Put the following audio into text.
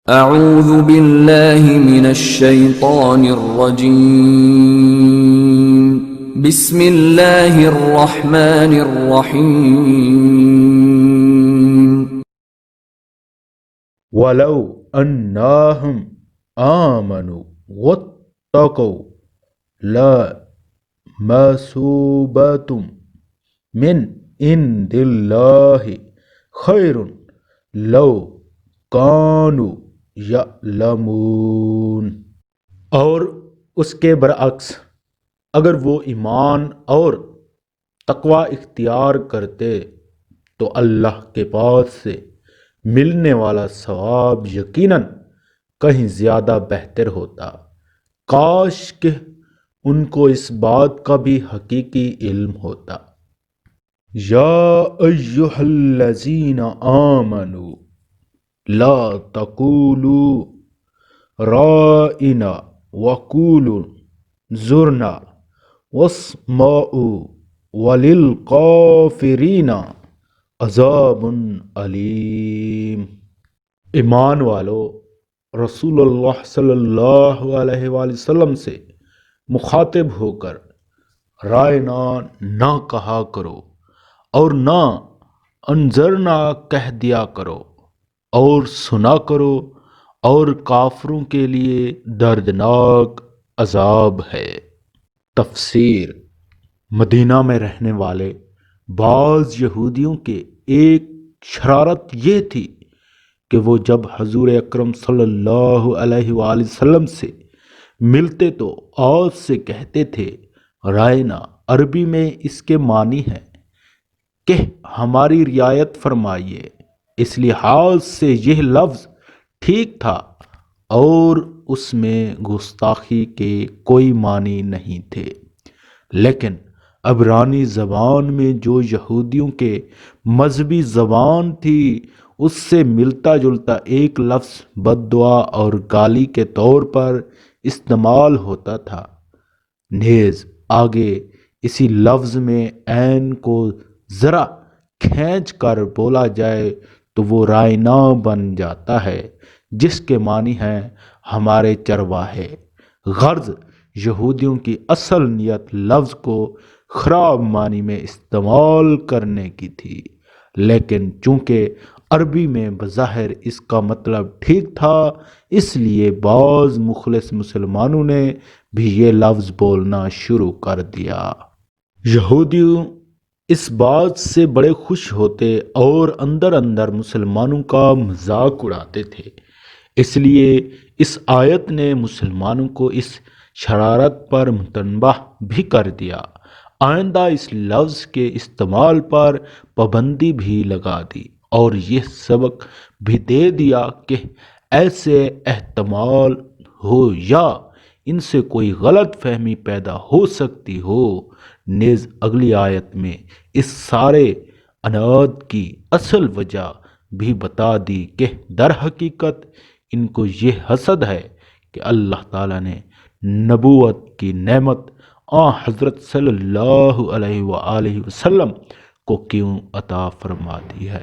اعوذ باللہ من الشیطان الرجیم بسم اللہ الرحمن الرحیم وَلَوْ أَنَّهُمْ آمَنُوا وَاتَّقَوْا لَمَثُوبَةٌ مِّنْ عِندِ اللَّهِ خَيْرٌ لَوْ كَانُوا يَعْلَمُونَ۔ اور اس کے برعکس اگر وہ ایمان اور تقوی اختیار کرتے تو اللہ کے پاس سے ملنے والا ثواب یقیناً کہیں زیادہ بہتر ہوتا۔ کاش کہ ان کو اس بات کا بھی حقیقی علم ہوتا۔ یا ایہا الذین آمنوا لا تقولوا رائنا وقولوا انظرنا واسمعوا وللکافرین عذاب علیم۔ ایمان والو، رسول اللہ صلی اللہ علیہ وآلہ وسلم سے مخاطب ہو کر رائنا نہ کہا کرو اور نہ انظرنا کہہ دیا کرو، اور سنا کرو، اور کافروں کے لیے دردناک عذاب ہے۔ تفسیر۔ مدینہ میں رہنے والے بعض یہودیوں کے ایک شرارت یہ تھی کہ وہ جب حضور اکرم صلی اللہ علیہ وآلہ وسلم سے ملتے تو آج سے کہتے تھے رائنا۔ عربی میں اس کے معنی ہے کہ ہماری رعایت فرمائیے۔ اس لحاظ سے یہ لفظ ٹھیک تھا اور اس میں گستاخی کے کوئی معنی نہیں تھے، لیکن عبرانی زبان میں جو یہودیوں کے مذہبی زبان تھی اس سے ملتا جلتا ایک لفظ بد دعا اور گالی کے طور پر استعمال ہوتا تھا۔ نیز آگے اسی لفظ میں عین کو ذرا کھینچ کر بولا جائے تو وہ رائنا بن جاتا ہے، جس کے معنی ہے ہمارے چرواہے۔ غرض یہودیوں کی اصل نیت لفظ کو خراب معنی میں استعمال کرنے کی تھی، لیکن چونکہ عربی میں بظاہر اس کا مطلب ٹھیک تھا، اس لیے بعض مخلص مسلمانوں نے بھی یہ لفظ بولنا شروع کر دیا۔ یہودی اس بات سے بڑے خوش ہوتے اور اندر اندر مسلمانوں کا مذاق اڑاتے تھے، اس لیے اس آیت نے مسلمانوں کو اس شرارت پر متنبہ بھی کر دیا، آئندہ اس لفظ کے استعمال پر پابندی بھی لگا دی، اور یہ سبق بھی دے دیا کہ ایسے احتمال ہو یا ان سے کوئی غلط فہمی پیدا ہو سکتی ہو۔ نیز اگلی آیت میں اس سارے عناد کی اصل وجہ بھی بتا دی کہ در حقیقت ان کو یہ حسد ہے کہ اللہ تعالیٰ نے نبوت کی نعمت حضرت صلی اللہ علیہ وآلہ وسلم کو کیوں عطا فرما دی ہے۔